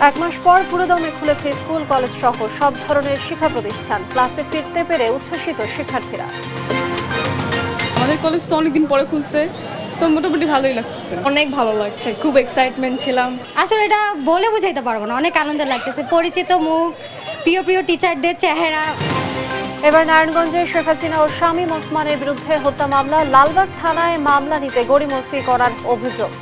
এক মাস পর পুরোদমে খুলেছে স্কুল কলেজ সহ সব ধরনের শিক্ষা প্রতিষ্ঠান। ক্লাসে ফিরতে পেরে উচ্ছ্বসিত শিক্ষার্থীরা। আমাদের কলেজ তো অনেকদিন পরে খুলছে, তো মোটামুটি ভালোই লাগছে। অনেক ভালো লাগছে, খুব এক্সাইটমেন্ট ছিলাম। আসলে এটা বলে বোঝাইতে পারবো না, অনেক আনন্দ লাগতেছে। পরিচিত মুখ, প্রিয় প্রিয় টিচারদের চেহারা। এবার নারায়ণগঞ্জে শেখ হাসিনা ও শামীম ওসমানের বিরুদ্ধে হত্যা মামলা। লালবাগ থানায় মামলা নিতে গড়িমসি করার অভিযোগ।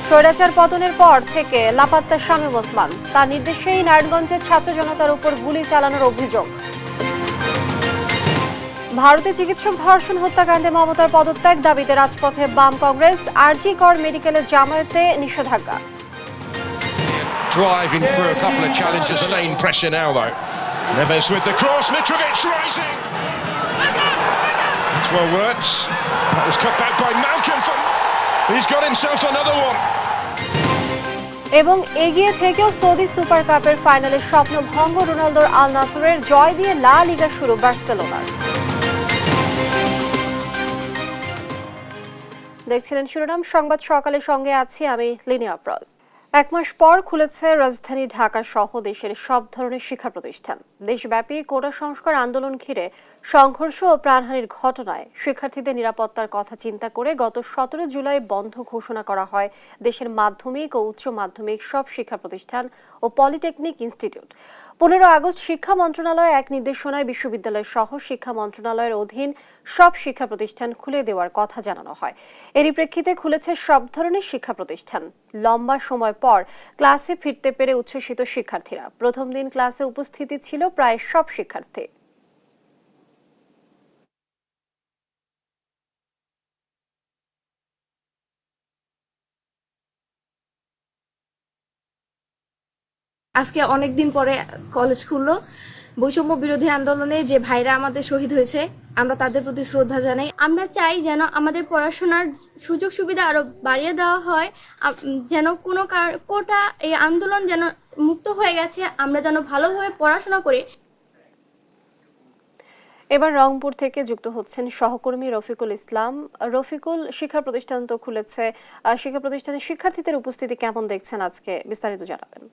স্বৈরাচার পতনের পর থেকে লাপাত্তা শামীম ওসমান, তার নির্দেশেই নারায়ণগঞ্জের ছাত্র জনতার উপর গুলি চালানোর অভিযোগ। ভারতে চিকিৎসক ধর্ষণ হত্যাকাণ্ডে মমতার পদত্যাগ দাবিতে রাজপথে বাম কংগ্রেস। আরজি কর মেডিকেলে জামায়াতে নিষেধাজ্ঞা। Driving through a couple of challenges, sustained pressure now though. Neves with the cross, Mitrovic rising. That's well worked. That was cut back by Malcolm. He's got himself another one. এবং এগিয়ে থেকেও সৌদি সুপার কাপের ফাইনালের স্বপ্ন ভঙ্গ রোনালদোর। আল নাসরের জয় দিয়ে লা লিগা শুরু বার্সেলোনার। দেখছিলেন শিরোনাম সংবাদ সকালের সঙ্গে আছি আমি লিনিয়া আফরোজ। এক মাস পর খুলেছে রাজধানী ঢাকা সহ দেশের সব ধরনের শিক্ষা প্রতিষ্ঠান। দেশব্যাপী কোটা সংস্কার আন্দোলন ঘিরে সংঘর্ষ ও প্রাণহানির ঘটনায় শিক্ষার্থীদের নিরাপত্তার কথা চিন্তা করে গত 17 জুলাই বন্ধ ঘোষণা করা হয় দেশের মাধ্যমিক ও উচ্চ মাধ্যমিক সব শিক্ষা প্রতিষ্ঠান ও পলিটেকনিক ইনস্টিটিউট। 15 আগস্ট শিক্ষা মন্ত্রণালয় এক নির্দেশনায় বিশ্ববিদ্যালয় সহ শিক্ষা মন্ত্রণালয়ের অধীন সব শিক্ষা প্রতিষ্ঠান খুলে দেওয়ার কথা জানানো হয়। এরই প্রেক্ষিতে খুলেছে সব ধরনের শিক্ষা প্রতিষ্ঠান। লম্বা সময় পর ক্লাসে ফিরতে পেরে উচ্ছ্বসিত শিক্ষার্থীরা। প্রথম দিন ক্লাসে উপস্থিতি ছিল প্রায় সব শিক্ষার্থী। আজকে অনেকদিন পরে কলেজ খুললো। বৈষম্য বিরোধী আন্দোলনে যে ভাইরা আমাদের শহীদ হয়েছে, আমরা তাদের প্রতি শ্রদ্ধা জানাই। আমরা চাই যেন আমাদের পড়াশোনার সুযোগ সুবিধা আরো বাড়িয়ে দেওয়া হয়, যেন কোনো কোটা এই আন্দোলন যেন মুক্ত হয়ে গেছে, আমরা যেন ভালোভাবে পড়াশোনা করি। এবার রংপুর থেকে যুক্ত হচ্ছেন সহকর্মী রফিকুল ইসলাম। রফিকুল, শিক্ষা প্রতিষ্ঠান তো খুলেছে, শিক্ষা প্রতিষ্ঠানের শিক্ষার্থীদের উপস্থিতি কেমন দেখছেন আজকে, বিস্তারিত জানাবেন।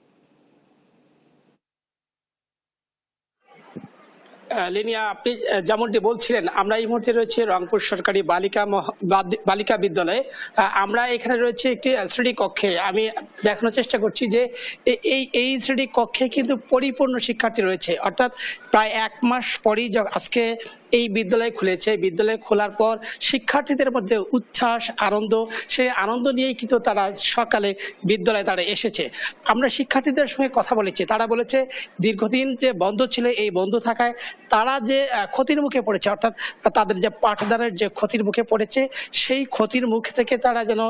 লিনিয়া, আপনি যেমনটি বলছিলেন, আমরা এই মুহূর্তে রয়েছে রংপুর সরকারি বালিকা বিদ্যালয়ে। আমরা এখানে রয়েছে একটি শ্রেণী কক্ষে। আমি দেখানোর চেষ্টা করছি যে এই শ্রেণী কক্ষে কিন্তু পরিপূর্ণ শিক্ষার্থী রয়েছে, অর্থাৎ প্রায় এক মাস পরই আজকে এই বিদ্যালয় খুলেছে। বিদ্যালয় খোলার পর শিক্ষার্থীদের মধ্যে উচ্ছ্বাস, আনন্দ, সেই আনন্দ নিয়েই কিন্তু তারা সকালে বিদ্যালয়ে তারা এসেছে। আমরা শিক্ষার্থীদের সঙ্গে কথা বলেছি, তারা বলেছে দীর্ঘদিন যে বন্ধ ছিল, এই বন্ধ থাকায় তারা যে ক্ষতির মুখে পড়েছে, অর্থাৎ তাদের যে পাঠদানের যে ক্ষতির মুখে পড়েছে, সেই ক্ষতির মুখ থেকে তারা যেন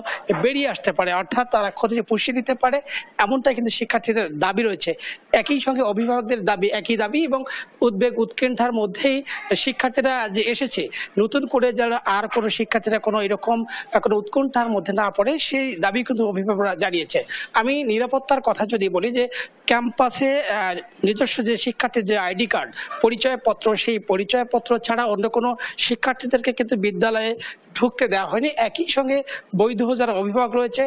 বেরিয়ে আসতে পারে, অর্থাৎ তারা ক্ষতি পুষিয়ে নিতে পারে, এমনটা কিন্তু শিক্ষার্থীদের দাবি রয়েছে। একই সঙ্গে অভিভাবকদের দাবি একই দাবি, এবং উদ্বেগ উৎকণ্ঠার মধ্যেই শিক্ষার্থীরা যে এসেছে, নতুন করে যারা আর কোনো শিক্ষার্থীরা কোনো এরকম কোনো উৎকণ্ঠার মধ্যে না পড়ে, সেই দাবি কিন্তু অভিভাবকরা জানিয়েছে। আমি নিরাপত্তার কথা যদি বলি, যে ক্যাম্পাসে নিজস্ব যে শিক্ষার্থীর যে আইডি কার্ড, পরিচয়পত্র, সেই পরিচয়পত্র ছাড়া অন্য কোনো শিক্ষার্থীদেরকে কিন্তু বিদ্যালয়ে ঢুকতে দেওয়া হয়নি। একই সঙ্গে বৈধ যারা অভিভাবক রয়েছে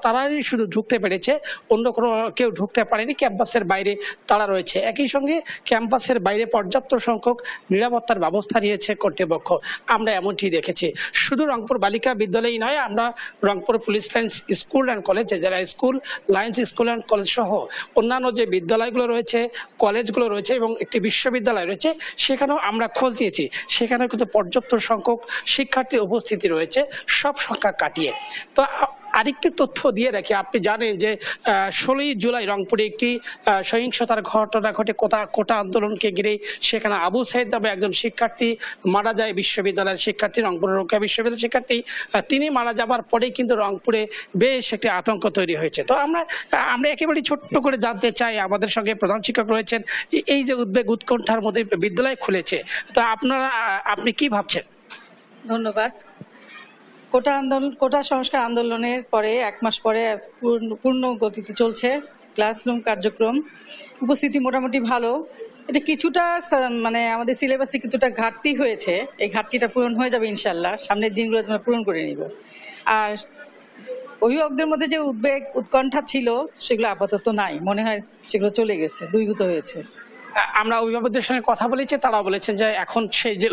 তারাই শুধু ঢুকতে পেরেছে, অন্য কোনো কেউ ঢুকতে পারেনি। ক্যাম্পাসের বাইরে তারা রয়েছে। একই সঙ্গে ক্যাম্পাসের বাইরে পর্যাপ্ত সংখ্যক নিরাপত্তার ব্যবস্থা নিয়েছে কর্তৃপক্ষ। আমরা এমনটি দেখেছি। শুধু রংপুর বালিকা বিদ্যালয়ই নয়, আমরা Rangpur police lines school and college, যারা school lines school and college সহ অন্যান্য যে বিদ্যালয়গুলো রয়েছে, কলেজগুলো রয়েছে এবং একটি বিশ্ববিদ্যালয় রয়েছে, সেখানেও আমরা খোঁজ দিয়েছি। সেখানেও কিন্তু পর্যাপ্ত সংখ্যক শিক্ষার্থী উপস্থিতি রয়েছে, সব সংখ্যা কাটিয়ে। তো আরেকটি তথ্য দিয়ে রাখি, আপনি জানেন যে 16 জুলাই রংপুরে একটি সহিংসতার ঘটনা ঘটে কোটা আন্দোলনকে ঘিরে। সেখানে আবু সাইদ নামে একজন শিক্ষার্থী মারা যায়, বিশ্ববিদ্যালয়ের শিক্ষার্থী, রংপুরের রোকেয়া বিশ্ববিদ্যালয়ের শিক্ষার্থী। তিনি মারা যাবার পরেই কিন্তু রংপুরে বেশ একটি আতঙ্ক তৈরি হয়েছে। তো আমরা একেবারে ছোট্ট করে জানতে চাই, আমাদের সঙ্গে প্রধান শিক্ষক রয়েছেন, এই যে উদ্বেগ উৎকণ্ঠার মধ্যে বিদ্যালয় খুলেছে, তো আপনি কি ভাবছেন? ধন্যবাদ। কোটা সংস্কার আন্দোলনের পরে এক মাস পরে পূর্ণ গতিতে চলছে ক্লাসরুম কার্যক্রম। উপস্থিতি মোটামুটি ভালো। এটা কিছুটা মানে আমাদের সিলেবাসে কিছুটা ঘাটতি হয়েছে, এই ঘাটতিটা পূরণ হয়ে যাবে ইনশাল্লাহ। সামনের দিনগুলো আমরা পূরণ করে নিব। আর অভিভাবকদের মধ্যে যে উদ্বেগ উৎকণ্ঠা ছিল সেগুলো আপাতত নাই, মনে হয় সেগুলো চলে গেছে, দূরীভূত হয়েছে। আমরা অভিভাবকদের সঙ্গে কথা বলেছি, তারা বলেছেন যে এখন সেই যে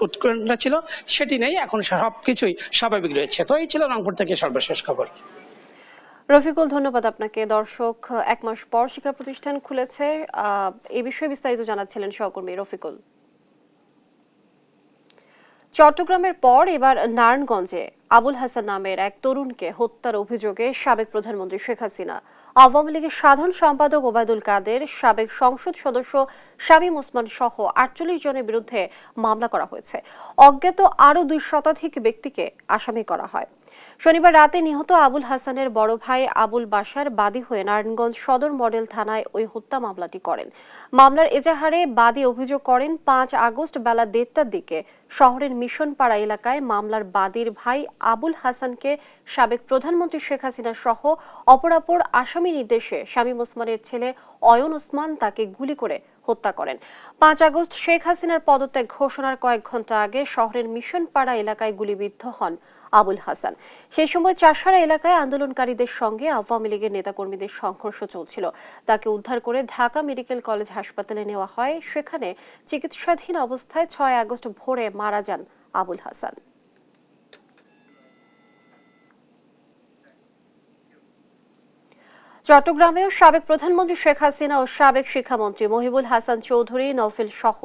উৎকণ্ঠা ছিল সেটি নেই, এখন সবকিছুই স্বাভাবিক রয়েছে। তো এই ছিল রংপুর থেকে সর্বশেষ খবর। রফিকুল, ধন্যবাদ আপনাকে। দর্শক, 1 মাস পর শিক্ষা প্রতিষ্ঠান খুলেছে, এই বিষয়ে বিস্তারিত জানাচ্ছিলেন সহকর্মী রফিকুল। চট্টগ্রামের পর এবার নারায়ণগঞ্জে আবুল হাসান নামের এক তরুণকে হত্যার অভিযোগে সাবেক প্রধানমন্ত্রী শেখ হাসিনা, আওয়ামী লীগের সাধারণ সম্পাদক ওবায়দুল কাদের, সাবেক সংসদ সদস্য শামীম ওসমান সহ 48 জনের বিরুদ্ধে মামলা করা হয়েছে। অজ্ঞাত আরও 2 শতাধিক ব্যক্তিকে আসামি করা হয়। শনিবার রাতে নিহত আবুল হাসানের বড় ভাই আবুল বাশার বাদী হয়ে নারায়ণগঞ্জ সদর মডেল থানায় ওই হত্যা মামলাটি করেন। মামলার এজাহারে বাদী অভিযোগ করেন 5 আগস্ট বেলা 1:30টার দিকে শহরের মিশনপাড়া এলাকায় মামলার বাদীর ভাই আবুল হাসানকে সাবেক প্রধানমন্ত্রী শেখ হাসিনা সহ অপরাপর আসামি নির্দেশে শামীম ওসমানের ছেলে অয়ন ওসমান তাকে গুলি করে হত্যা করেন। 5 আগস্ট শেখ হাসিনার পদত্যাগ ঘোষণার কয়েক ঘন্টা আগে শহরের মিশনপাড়া এলাকায় গুলিবিদ্ধ হন আবুল হাসান। সেই সময় চাষারা এলাকায় আন্দোলনকারীদের সঙ্গে আওয়ামী লীগের নেতাকর্মীদের সংঘর্ষ চলছিল। তাকে উদ্ধার করে ঢাকা মেডিকেল কলেজ হাসপাতালে নেওয়া হয়। সেখানে চিকিৎসাধীন অবস্থায় 6 আগস্ট ভোরে মারা যান আবুল হাসান। চট্টগ্রামেও সাবেক প্রধানমন্ত্রী শেখ হাসিনা ও সাবেক শিক্ষামন্ত্রী মহিবুল হাসান চৌধুরী নওফেল সহ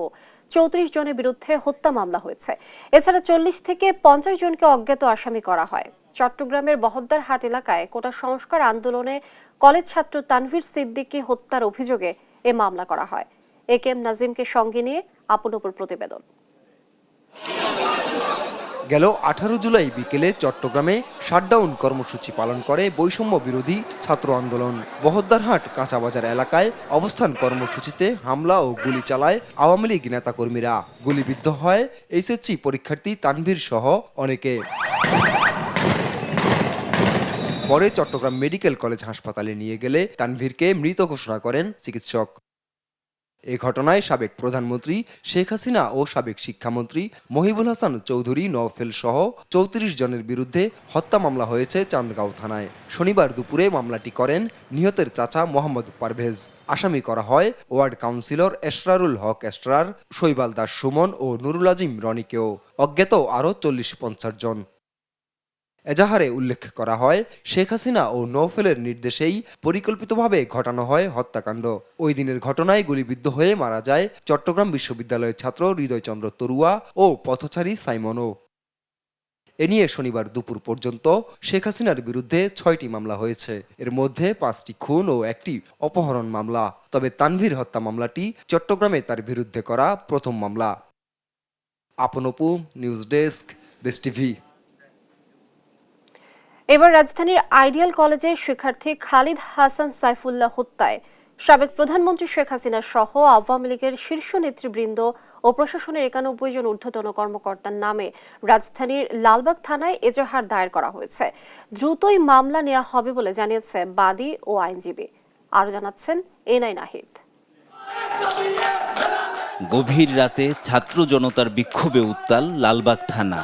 34 জনের বিরুদ্ধে হত্যা মামলা হয়েছে। এছাড়া 40 থেকে 50 জনকে অজ্ঞাত আসামি করা হয়। চট্টগ্রামের বহদ্দারহাট এলাকায় কোটা সংস্কার আন্দোলনে কলেজ ছাত্র তানভীর সিদ্দিকী হত্যার অভিযোগে এ মামলা করা হয়। একেএম নাজিমকে সঙ্গে নিয়ে আপন অপর প্রতিবেদন। গেল 18 জুলাই বিকেলে চট্টগ্রামে শাটডাউন কর্মসূচি পালন করে বৈষম্য বিরোধী ছাত্র আন্দোলন। বহদ্দারহাট কাঁচাবাজার এলাকায় অবস্থান কর্মসূচিতে হামলা ও গুলি চালায় আওয়ামী লীগ নেতাকর্মীরা। গুলিবিদ্ধ হয় এইচএসসি পরীক্ষার্থী তানভীর সহ অনেকে। পরে চট্টগ্রাম মেডিকেল কলেজ হাসপাতালে নিয়ে গেলে তানভীরকে মৃত ঘোষণা করেন চিকিৎসক। এ ঘটনায় সাবেক প্রধানমন্ত্রী শেখ হাসিনা ও সাবেক শিক্ষামন্ত্রী মহিবুল হাসান চৌধুরী নওফেল সহ 34 জনের বিরুদ্ধে হত্যা মামলা হয়েছে চান্দগাঁও থানায়। শনিবার দুপুরে মামলাটি করেন নিহতের চাচা মোহাম্মদ পারভেজ। আসামি করা হয় ওয়ার্ড কাউন্সিলর এসরারুল হক এসরার, শৈবাল দাস সুমন ও নুরুল আজিম রনিকেও। অজ্ঞাত আরও 40-50 জন। এজাহারে উল্লেখ করা হয় শেখ হাসিনা ও নওফেলের নির্দেশেই পরিকল্পিতভাবে ঘটানো হয় হত্যাকাণ্ড। ওই দিনের ঘটনায় গুলিবিদ্ধ হয়ে মারা যায় চট্টগ্রাম বিশ্ববিদ্যালয়ের ছাত্র হৃদয়চন্দ্র তরুয়া ও পথচারী সাইমনও। এ নিয়ে শনিবার দুপুর পর্যন্ত শেখ হাসিনার বিরুদ্ধে 6টি মামলা হয়েছে। এর মধ্যে 5টি খুন ও 1টি অপহরণ মামলা। তবে তানভীর হত্যা মামলাটি চট্টগ্রামে তার বিরুদ্ধে করা প্রথম মামলা। আপন অপু, নিউজ ডেস্ক, দেশ টিভি। এবার রাজধানীর আইডিয়াল কলেজের শিক্ষার্থী খালিদ হাসান সাইফুল্লাহ হত্যায় সাবেক প্রধানমন্ত্রী শেখ হাসিনা সহ আওয়ামী লীগের শীর্ষ নেতৃবৃন্দ ও প্রশাসনের 91 জন ঊর্ধ্বতন কর্মকর্তার নামে রাজধানীর লালবাগ থানায় এজাহার দায়ের করা হয়েছে। দ্রুতই মামলা নেওয়া হবে বলে জানিয়েছে বাদী ও আইনজীবী। আরও জানাচ্ছেন এনআই নাহিদ। গভীর রাতে ছাত্র জনতার বিক্ষোভে উত্তাল লালবাগ থানা।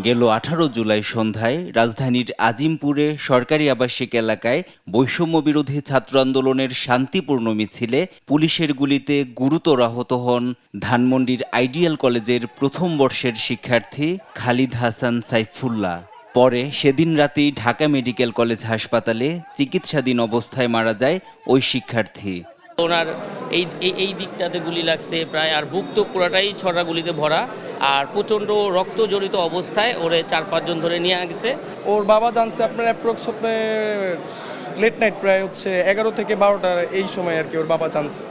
গেল 18 জুলাই সন্ধ্যায় রাজধানীর আজিমপুরে সরকারি আবাসিক এলাকায় বৈষম্য বিরোধী ছাত্র আন্দোলনের শান্তিপূর্ণ মিছিলে পুলিশের গুলিতে গুরুতর আহত হন ধানমন্ডির আইডিয়াল কলেজের প্রথম বর্ষের শিক্ষার্থী খালিদ হাসান সাইফুল্লাহ। পরে সেদিন রাতেই ঢাকা মেডিকেল কলেজ হাসপাতালে চিকিৎসাধীন অবস্থায় মারা যায় ওই শিক্ষার্থী। ওনার এই দিকটাতে গুলি লাগছে প্রায়, আর বুক তো পুরাটাই 6টা গুলিতে ভরা, আর প্রচণ্ড রক্ত জড়িত অবস্থায় ওরে 4-5 জন ধরে নিয়ে গেছে। ওর বাবা জানছে আপনার অ্যাপ্রক্স লেট নাইট প্রায় 11 থেকে 12টা এই সময় আর কি ওর বাবা জানছে।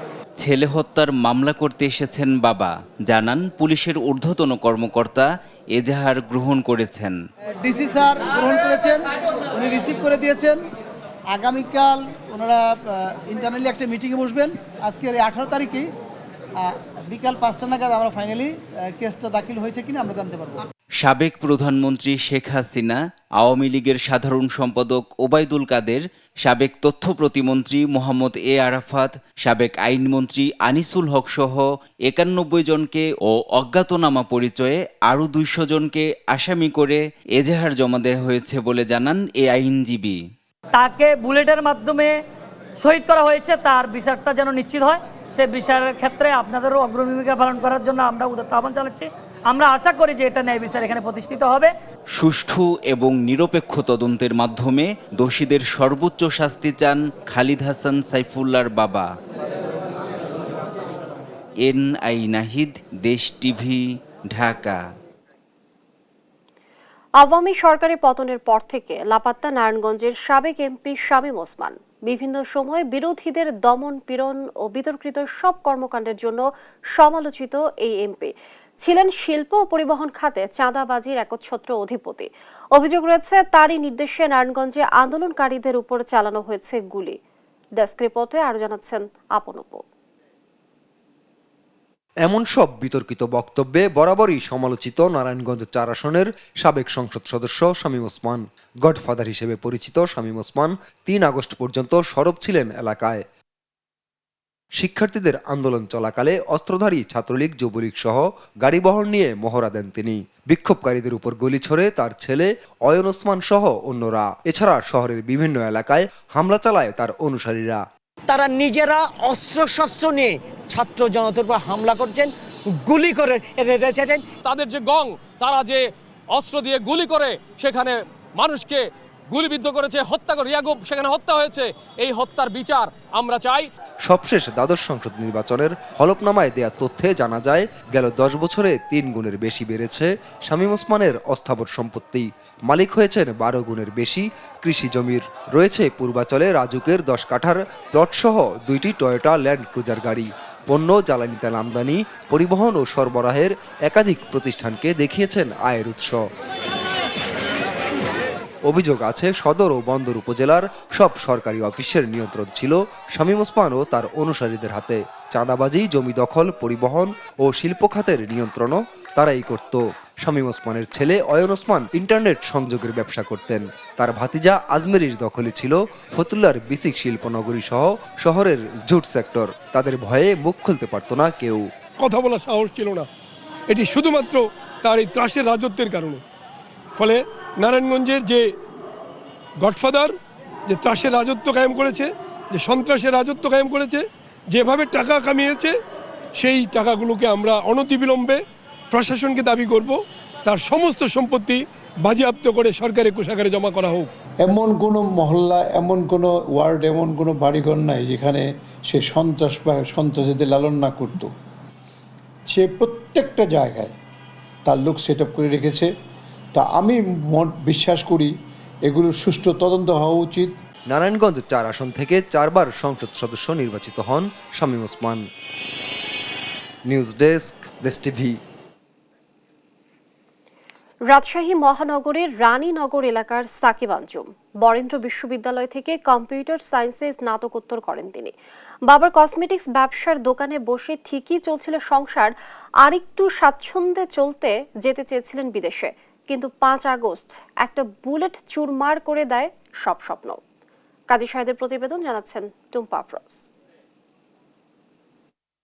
ছেলে হত্যার মামলা করতে এসেছেন বাবা, জানান পুলিশের ঊর্ধ্বতন কর্মকর্তা এজাহার গ্রহণ করেছেন। ডিসি স্যার গ্রহণ করেছেন, উনি রিসিভ করে দিয়েছেন। আগামীকাল ওনারা ইন্টারনালি একটা মিটিংয়ে বসবেন। আজকের 18 তারিখে বিকাল 5টা নাগাদ আমরা ফাইনালি কেসটা দাখিল হয়েছে কিনা আমরা জানতে পারবো। সাবেক প্রধানমন্ত্রী শেখ হাসিনা, আওয়ামী লীগের সাধারণ সম্পাদক ওবায়দুল কাদের, সাবেক তথ্য প্রতিমন্ত্রী মোহাম্মদ এ আরাফাত, সাবেক আইনমন্ত্রী আনিসুল হক সহ 91 জনকে ও অজ্ঞাতনামা পরিচয়ে আরও 200 জনকে আসামি করে এজাহার জমা দেওয়া হয়েছে বলে জানান এ আইনজীবী। তাকে বুলেটের মাধ্যমে শহীদ করা হয়েছে, তার বিচারটা যেন নিশ্চিত হয়, সে বিচারের ক্ষেত্রে আপনাদেরও অগ্রভূমিকা পালন করার জন্য আমরা উদাত্ত আহ্বান চালাচ্ছি। আমরা আশা করি যে এটা ন্যায় বিচার এখানে প্রতিষ্ঠিত হবে। সুষ্ঠু এবং নিরপেক্ষ তদন্তের মাধ্যমে দোষীদের সর্বোচ্চ শাস্তি চান খালিদ হাসান সাইফুল্লাহর বাবা। NI নাহিদ, দেশ টিভি, ঢাকা। আওয়ামী সরকারের পতনের পর থেকে লাপাত্তা নারায়ণগঞ্জের সাবেক এমপি শামীম ওসমান বিভিন্ন সময় বিরোধীদের দমন পীড়ন ও বিতর্কিত সব কর্মকাণ্ডের জন্য সমালোচিত এই এমপি ছিলেন শিল্প ও পরিবহন খাতে চাঁদাবাজির একচ্ছত্র অধিপতি। অভিযোগ রয়েছে তারই নির্দেশে নারায়ণগঞ্জে আন্দোলনকারীদের উপর চালানো হয়েছে গুলি। ডেস্ক রিপোর্টে আরো জানাচ্ছেন আপনপু। এমন সব বিতর্কিত বক্তব্যে বরাবরই সমালোচিত নারায়ণগঞ্জ 4 আসনের সাবেক সংসদ সদস্য শামীম ওসমান। গডফাদার হিসেবে পরিচিত শামীম ওসমান 3 আগস্ট পর্যন্ত সরব ছিলেন এলাকায়। শিক্ষার্থীদের আন্দোলন চলাকালে অস্ত্রধারী ছাত্রলীগ, যুবলীগ সহ গাড়িবহর নিয়ে মহড়া দেন তিনি। বিক্ষোভকারীদের উপর গুলি ছোড়ে তার ছেলে অয়ন ওসমান সহ অন্যরা। এছাড়া শহরের বিভিন্ন এলাকায় হামলা চালায় তার অনুসারীরা। তারা নিজেরা অস্ত্রশস্ত্র নিয়ে ছাত্র জনতার উপর হামলা করছেন, গুলি করে রেখেছেন। তাদের যে গং, তারা যে অস্ত্র দিয়ে গুলি করে সেখানে মানুষকে গুলিবিদ্ধ করেছে, হত্যা করে ইয়াকুব সেখানে হত্যা হয়েছে। এই হত্যার বিচার আমরা চাই। সবশেষ দ্বাদশ সংসদ নির্বাচনের হলফনামায় দেয়া তথ্যে জানা যায় গেল 10 বছরে 3 গুণের বেশি বেড়েছে শামীম ওসমানের অস্থাবর সম্পত্তি। মালিক হয়েছেন 12 গুণের বেশি কৃষি জমির। রয়েছে পূর্বাচলে রাজুকের 10 কাঠার প্লট সহ 2টি টয়োটা ল্যান্ড ক্রুজার গাড়ি। পণ্য, জ্বালানি তেল আমদানি, পরিবহন ও সরবরাহের একাধিক প্রতিষ্ঠানকে দেখিয়েছেন আয়ের উৎস। অভিযোগ আছে সদর ও বন্দর উপজেলার সব সরকারি অফিসের নিয়ন্ত্রণ ছিল শামীম ওসমান ও তার অনুসারীদের হাতে। চাঁদাবাজি, জমি দখল, পরিবহন ও শিল্প খাতের নিয়ন্ত্রণও তারাই করত। শামীম ওসমানের ছেলে অয়ন ওসমান ইন্টারনেট সংযোগের ব্যবসা করতেন। তার ভাতিজা আজমেরির দখলে ছিল ফতুল্লার বিসিক শিল্পনগরী সহ শহরের জুট সেক্টর। তাদের ভয়ে মুখ খুলতে পারত না কেউ। কথা বলার সাহস ছিল না। এটি শুধুমাত্র তার এই ত্রাসের রাজত্বের কারণে। ফলে নারায়ণগঞ্জের যে গডফাদার, যে ত্রাসের রাজত্ব কায়েম করেছে, যে সন্ত্রাসের রাজত্ব কায়েম করেছে, যেভাবে টাকা কামিয়েছে, সেই টাকাগুলোকে আমরা অনতিবিলম্বে প্রশাসনকে দাবি করব তার সমস্ত সম্পত্তি বাজেয়াপ্ত করে সরকারি কোষাগারে জমা করা হোক। এমন কোনো মহল্লা, এমন কোনো ওয়ার্ড, এমন কোনো বাড়িঘর নাই যেখানে সে সন্ত্রাস বা সন্ত্রাসীদের লালন না করত। সে প্রত্যেকটা জায়গায় তার লোক সেট আপ করে রেখেছে। তা আমি বিশ্বাস করি এগুলোর সুষ্ঠু তদন্ত হওয়া উচিত। নারায়ণগঞ্জ 4 আসন থেকে 4 বার সংসদ সদস্য নির্বাচিত হন শামীম ওসমান। নিউজ ডেস্ক, দেশ টিভি। রাজশাহী মহানগরের রানীনগর এলাকার সাকিব আঞ্জুম বরেন্দ্র বিশ্ববিদ্যালয় থেকে কম্পিউটার সায়েন্সে স্নাতকোত্তর করেন তিনি। বাবার কসমেটিক্স ব্যবসার দোকানে বসে ঠিকই চলছিল সংসার, আরেকটু স্বাচ্ছন্দ্যে চলতে যেতে চেয়েছিলেন বিদেশে, কিন্তু 5 আগস্ট একটা বুলেট চুরমার করে দেয় সব স্বপ্ন। কাজী সাহেদের প্রতিবেদন, জানাচ্ছেন টুম্পা আফরোজ।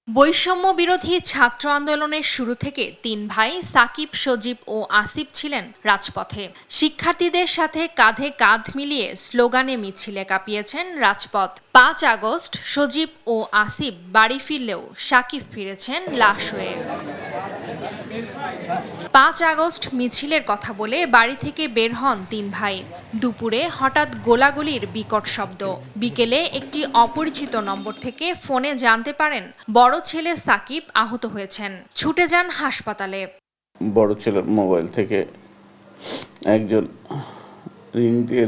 বৈষম্য বিরোধী ছাত্র আন্দোলনের শুরু থেকে 3 ভাই সাকিব, সজীব ও আসিফ ছিলেন রাজপথে। শিক্ষার্থীদের সাথে কাঁধে কাঁধ মিলিয়ে স্লোগানে মিছিলে কাঁপিয়েছেন রাজপথ। 5 আগস্ট সজীব ও আসিফ বাড়ি ফিরলেও সাকিব ফিরেছেন লাশ হয়ে। 5 আগস্ট মিছিলের কথা বলে বাড়ি থেকে বের হন 3 ভাই। দুপুরে হঠাৎ গোলাগুলির বিকট শব্দ। বিকেলে একটি অপরিচিত নম্বর থেকে ফোনে জানতে পারেন বড় ছেলে সাকিব আহত হয়েছেন। ছুটে যান হাসপাতালে। বড় ছেলের মোবাইল থেকে একজন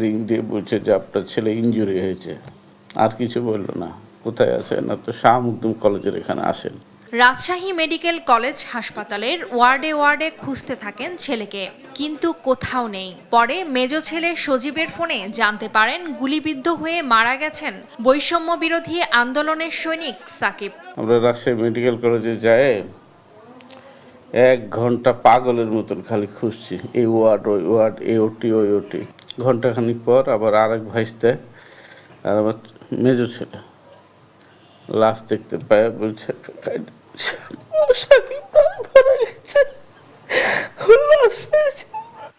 রিং দিয়ে বলছে যে আপনার ছেলে ইনজুরি হয়েছে। আর কিছু বললো না। কোথায় আছেন? না তো শাহ মুকদুম কলেজের এখানে আসেন। রাজশাহী মেডিকেল কলেজ হাসপাতালের ওয়ার্ডে ওয়ার্ডে খুঁজতে থাকেন ছেলেকে, কিন্তু কোথাও নেই। পরে মেজ ছেলে সজীবের ফোনে জানতে পারেন গুলিবিদ্ধ হয়ে মারা গেছেন বৈষম্য বিরোধী আন্দোলনের সৈনিক সাকিব। আমরা রাজশাহী মেডিকেল কলেজে যাই 1 ঘন্টা পাগলের মতন খালি খুঁজছি, এই ওয়ার্ড ওই ওয়ার্ড, এই ওটি ওই ওটি। ঘন্টাখানিক পর আবার আরেক ভাইস্তে আর আমার মেজো ছেলে লাশ দেখতে পায়, বলছে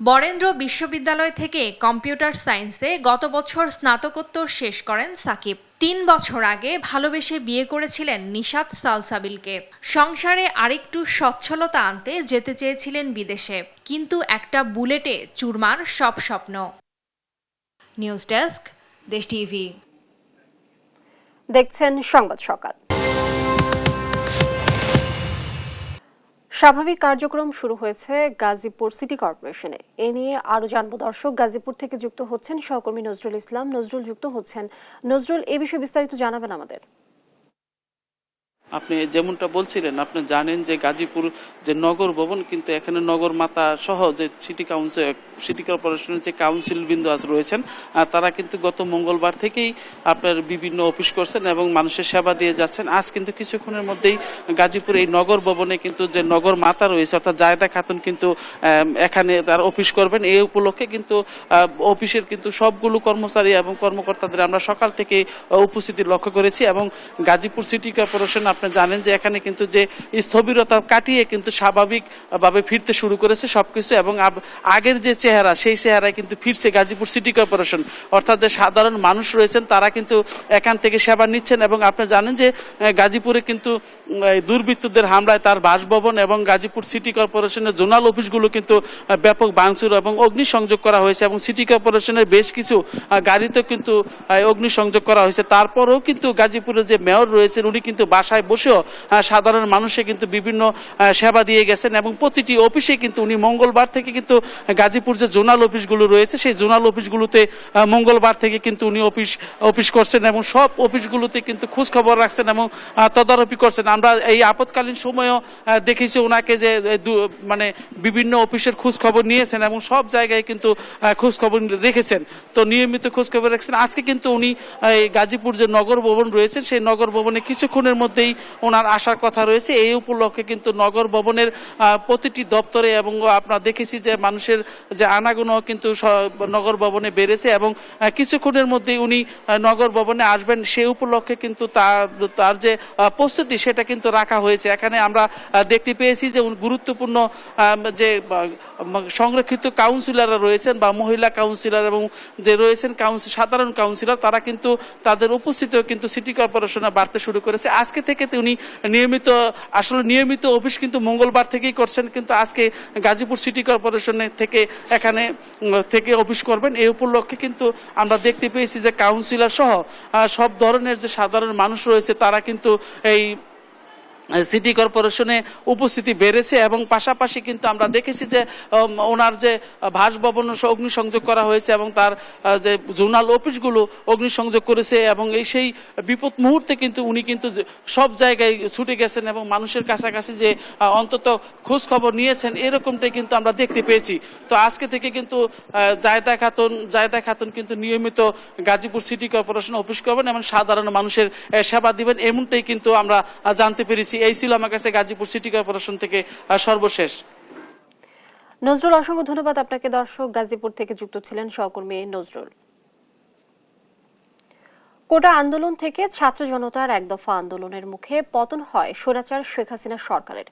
বরেন্দ্র বিশ্ববিদ্যালয় থেকে কম্পিউটার সায়েন্সে গত বছর স্নাতকোত্তর শেষ করেন সাকিব। 3 বছর আগে ভালোবেসে বিয়ে করেছিলেন নিশাত সালসাবিলকে। সংসারে আরেকটু সচ্ছলতা আনতে যেতে চেয়েছিলেন বিদেশে, কিন্তু একটা বুলেটে চুরমার সব স্বপ্ন। নিউজ ডেস্ক, দেশ টিভি। দেখছেন সংবাদ সকাল। স্বাভাবিক কার্যক্রম শুরু হয়েছে গাজীপুর সিটি কর্পোরেশনে। এ নিয়ে আরো জানবো দর্শক। গাজীপুর থেকে যুক্ত হচ্ছেন সহকর্মী নজরুল ইসলাম। নজরুল যুক্ত হচ্ছেন। নজরুল, এ বিষয়ে বিস্তারিত জানাবেন আমাদের। আপনি যেমনটা বলছিলেন, আপনি জানেন যে গাজীপুর যে নগর ভবন, কিন্তু এখানে নগর মাতা সহ যে সিটি কর্পোরেশনের যে কাউন্সিল বিন্দু রয়েছেন, তারা কিন্তু গত মঙ্গলবার থেকেই আপনার বিভিন্ন অফিস করছেন এবং মানুষের সেবা দিয়ে যাচ্ছেন। আজ কিন্তু কিছুক্ষণের মধ্যেই গাজীপুর এই নগর ভবনে কিন্তু যে নগর মাতা রয়েছে অর্থাৎ জায়দা খাতুন কিন্তু এখানে তার অফিস করবেন। এই উপলক্ষে কিন্তু অফিসের কিন্তু সবগুলো কর্মচারী এবং কর্মকর্তাদের আমরা সকাল থেকে উপস্থিতি লক্ষ্য করেছি। এবং গাজীপুর সিটি কর্পোরেশন আপনি জানেন যে এখানে কিন্তু যে স্থবিরতা কাটিয়ে কিন্তু স্বাভাবিকভাবে ফিরতে শুরু করেছে সবকিছু, এবং আগের যে চেহারা সেই চেহারায় কিন্তু ফিরছে গাজীপুর সিটি কর্পোরেশন। অর্থাৎ যে সাধারণ মানুষ রয়েছেন তারা কিন্তু এখান থেকে সেবা নিচ্ছেন। এবং আপনি জানেন যে গাজীপুরে কিন্তু দুর্বৃত্তদের হামলায় তার বাসভবন এবং গাজীপুর সিটি কর্পোরেশনের জোনাল অফিসগুলো কিন্তু ব্যাপক ভাঙচুর এবং অগ্নিসংযোগ করা হয়েছে, এবং সিটি কর্পোরেশনের বেশ কিছু গাড়িতে কিন্তু অগ্নিসংযোগ করা হয়েছে। তারপরেও কিন্তু গাজীপুরের যে মেয়র রয়েছেন উনি কিন্তু বাসায় বসেও সাধারণ মানুষে কিন্তু বিভিন্ন সেবা দিয়ে গেছেন, এবং প্রতিটি অফিসে কিন্তু উনি মঙ্গলবার থেকে কিন্তু গাজীপুর যে জোনাল অফিসগুলো রয়েছে সেই জোনাল অফিসগুলোতে মঙ্গলবার থেকে কিন্তু উনি অফিস করছেন এবং সব অফিসগুলোতে কিন্তু খোঁজ খবর রাখছেন এবং তদারকি করছেন। আমরা এই আপৎকালীন সময়েও দেখেছি ওনাকে যে মানে বিভিন্ন অফিসের খোঁজ খবর নিয়েছেন এবং সব জায়গায় কিন্তু খোঁজ খবর রেখেছেন, তো নিয়মিত খোঁজ খবর রাখছেন। আজকে কিন্তু উনি এই গাজীপুর যে নগর ভবন রয়েছে সেই নগর ভবনে কিছুক্ষণের মধ্যেই ওনার আসার কথা রয়েছে। এই উপলক্ষে কিন্তু নগর ভবনের প্রতিটি দপ্তরে এবং আপনারা দেখেছি যে মানুষের যে আনাগোনা কিন্তু নগর ভবনে বেড়েছে, এবং কিছুক্ষণের মধ্যেই উনি নগর ভবনে আসবেন সেই উপলক্ষে কিন্তু তার যে প্রস্তুতি সেটা কিন্তু রাখা হয়েছে। এখানে আমরা দেখতে পেয়েছি যে গুরুত্বপূর্ণ যে সংরক্ষিত কাউন্সিলররা রয়েছেন বা মহিলা কাউন্সিলর এবং যে রয়েছেন সাধারণ কাউন্সিলর, তারা কিন্তু তাদের উপস্থিতিও কিন্তু সিটি কর্পোরেশনে বাড়তে শুরু করেছে। আজকে থেকে উনি নিয়মিত অফিস কিন্তু মঙ্গলবার থেকেই করছেন, কিন্তু আজকে গাজীপুর সিটি কর্পোরেশনের থেকে এখানে থেকে অফিস করবেন। এই উপলক্ষে কিন্তু আমরা দেখতে পেয়েছি যে কাউন্সিলর সহ সব ধরনের যে সাধারণ মানুষ রয়েছে তারা কিন্তু এই সিটি কর্পোরেশনে উপস্থিতি বেড়েছে, এবং পাশাপাশি কিন্তু আমরা দেখেছি যে ওনার যে বাসভবন অগ্নিসংযোগ করা হয়েছে এবং তার যে জোনাল অফিসগুলো অগ্নিসংযোগ করেছে, এবং সেই বিপদ মুহূর্তে কিন্তু উনি কিন্তু সব জায়গায় ছুটে গেছেন এবং মানুষের কাছাকাছি যে অন্তত খোঁজ খবর নিয়েছেন এরকমটাই কিন্তু আমরা দেখতে পেয়েছি। তো আজকে থেকে কিন্তু জায়দা খাতুন কিন্তু নিয়মিত গাজীপুর সিটি কর্পোরেশন অফিস করবেন এবং সাধারণ মানুষের সেবা দিবেন, এমনটাই কিন্তু আমরা জানতে পেরেছি। এই ছিল আমার কাছে গাজীপুর সিটি কর্পোরেশন থেকে সর্বশেষ। নজরুল, অসংখ্য ধন্যবাদ আপনাকে। দর্শক, গাজীপুর থেকে যুক্ত ছিলেন সহকর্মী নজরুল। কোটা আন্দোলন থেকে ছাত্র জনতার এক দফা আন্দোলনের মুখে পতন হয় স্বৈরাচার শেখ হাসিনা সরকারের।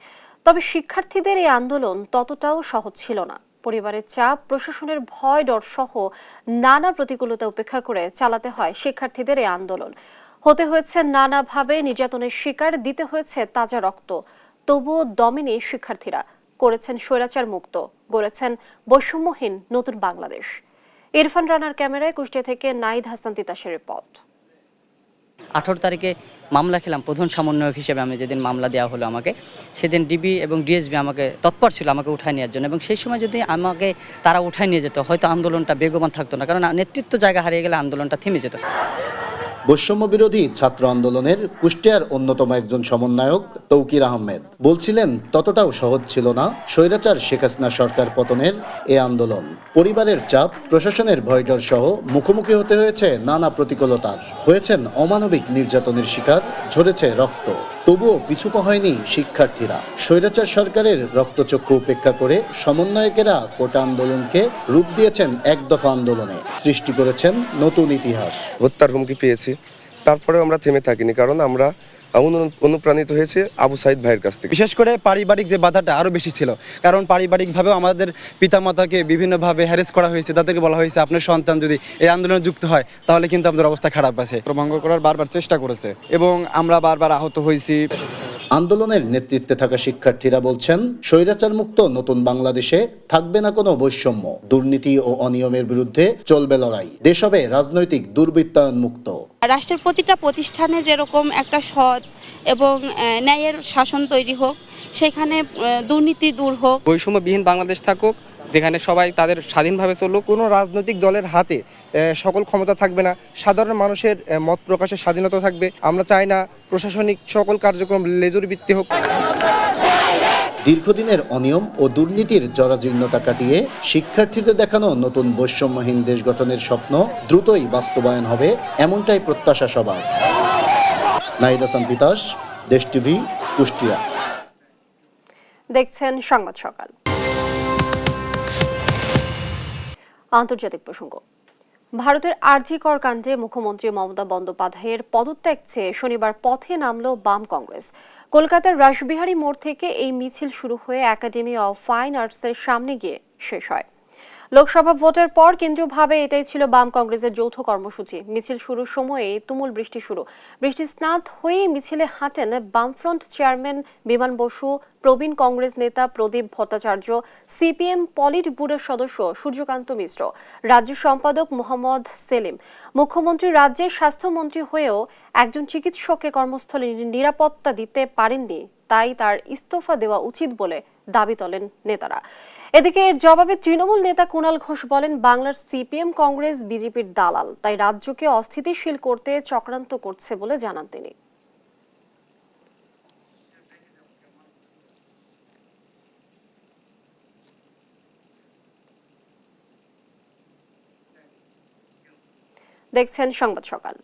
তবে শিক্ষার্থীদের এই আন্দোলন ততটাও সহজ ছিল না। পরিবারের চাপ, প্রশাসনের ভয় ডর সহ নানা প্রতিকূলতা উপেক্ষা করে চালাতে হয় শিক্ষার্থীদের এই আন্দোলন। হতে হয়েছে নানাভাবে নির্যাতনের শিকার, দিতে হয়েছে তাজা রক্ত। তবুও দমেনি শিক্ষার্থীরা, করেছেন স্বৈরাচার মুক্ত, গড়েছেন বৈষম্যহীন নতুন বাংলাদেশ। ইরফান রানার ক্যামেরায় কুষ্টিয়া থেকে নাইদ হাসান তিতাসের রিপোর্ট। 18 তারিখে মামলা খেলাম প্রধান সমন্বয়ক হিসেবে। আমি যেদিন মামলা দেওয়া হলো আমাকে, সেদিন ডিবি এবং ডিএসবি আমাকে তৎপর ছিল আমাকে উঠায় নেওয়ার জন্য, এবং সেই সময় যদি আমাকে তারা উঠায় নিয়ে যেত হয়তো আন্দোলনটা বেগবান থাকতো না, কারণ নেতৃত্ব জায়গা হারিয়ে গেলে আন্দোলনটা থেমে যেত। বৈষম্য বিরোধী ছাত্র আন্দোলনের কুষ্টিয়ার অন্যতম একজন সমন্বয়ক তৌকির আহমেদ বলছিলেন, ততটাও সহজ ছিল না স্বৈরাচার শেখ হাসিনা সরকার পতনের এ আন্দোলন। পরিবারের চাপ, প্রশাসনের ভয়ডর সহ মুখোমুখি হতে হয়েছে নানা প্রতিকূলতার, হয়েছেন অমানবিক নির্যাতনের শিকার, ঝরেছে রক্ত। তবুও পিছু পা হয়নি শিক্ষার্থীরা। স্বৈরাচার সরকারের রক্তচক্ষু উপেক্ষা করে সমন্বয়কেরা কোটা আন্দোলনকে রূপ দিয়েছেন এক দফা আন্দোলনে, সৃষ্টি করেছেন নতুন ইতিহাস। হত্যার হুমকি পেয়েছি, তারপরেও আমরা থেমে থাকিনি, কারণ আমরা অনুপ্রাণিত হয়েছে আবু সাইদ ভাইয়ের কাছ থেকে। বিশেষ করে পারিবারিক যে বাধাটা আরও বেশি ছিল, কারণ পারিবারিকভাবেও আমাদের পিতামাতাকে বিভিন্নভাবে হ্যারেস করা হয়েছে। তাদেরকে বলা হয়েছে আপনার সন্তান যদি এই আন্দোলনে যুক্ত হয় তাহলে কিন্তু আমাদের অবস্থা খারাপ আছে। ভঙ্গ করার বারবার চেষ্টা করেছে এবং আমরা বারবার আহত হয়েছি। আন্দোলনের নেতৃত্বে থাকা শিক্ষার্থীরা বলছেন, স্বৈরাচার মুক্ত নতুন বাংলাদেশে থাকবে না কোনো বৈষম্য, দুর্নীতি ও অনিয়মের বিরুদ্ধে চলবে লড়াই, দেশ হবে রাজনৈতিক দুর্বৃত্তায়ন মুক্ত। রাষ্ট্রের প্রতিটা প্রতিষ্ঠানে যেরকম একটা সৎ এবং ন্যায়ের শাসন তৈরি হোক, সেখানে দুর্নীতি দূর হোক। বৈষম্যবিহীন বাংলাদেশ থাকুক, যেখানে সবাই তাদের স্বাধীনভাবে চলুক। কোনো রাজনৈতিক দলের হাতে সকল ক্ষমতা থাকবে না, সাধারণ মানুষের মত প্রকাশের স্বাধীনতা থাকবে। আমরা চাই না প্রশাসনিক সকল কার্যক্রম লেজুর ভিত্তি হোক। দীর্ঘদিনের অনিয়ম ও দুর্নীতির জরাজীর্ণতা কাটিয়ে শিক্ষার্থীদের দেখানো নতুন বৈষম্যহীন দেশ গঠনের স্বপ্ন দ্রুতই বাস্তবায়ন হবে, এমনটাই প্রত্যাশা সবার। নাহিদ হাসান তিতাস, দেশ টিভি, কুষ্টিয়া। দেখছেন সংবাদ সকাল। আন্তর্জাতিক প্রসঙ্গ। ভারতের আরজি কর কাণ্ডে মুখ্যমন্ত্রী মমতা বন্দ্যোপাধ্যায়ের পদত্যাগ চেয়ে শনিবার পথে নামল বাম কংগ্রেস। কলকাতার রাসবিহারী মোড় থেকে এই মিছিল শুরু হয়ে একাডেমি অফ ফাইন আর্টসের সামনে গিয়ে শেষ হয়। লোকসভা ভোটের পর কেন্দ্রীয়ভাবে এটাই ছিল বাম কংগ্রেসের যৌথ কর্মসূচি। মিছিল শুরুর সময়ে তুমুল বৃষ্টি শুরু। বৃষ্টি স্নাত হয়ে মিছিলে হাঁটেন বামফ্রন্ট চেয়ারম্যান বিমান বসু, প্রবীণ কংগ্রেস নেতা প্রদীপ ভট্টাচার্য, সিপিএম পলিট ব্যুরোর সদস্য সূর্যকান্ত মিশ্র, রাজ্য সম্পাদক মোহাম্মদ সেলিম। মুখ্যমন্ত্রী রাজ্যের স্বাস্থ্যমন্ত্রী হয়েও একজন চিকিৎসককে কর্মস্থলে নিরাপত্তা দিতে পারেননি, তাই তার ইস্তফা দেওয়া উচিত বলে দাবি তোলেন নেতারা। এদিকে এর জবাবে তৃণমূল নেতা কুণাল ঘোষ বলেন, বাংলার সিপিএম কংগ্রেস বিজেপির দালাল, তাই রাজ্যকে অস্থিতিশীল করতে চক্রান্ত করছে বলে জানান তিনি। দেখছেন সংবাদ সকাল।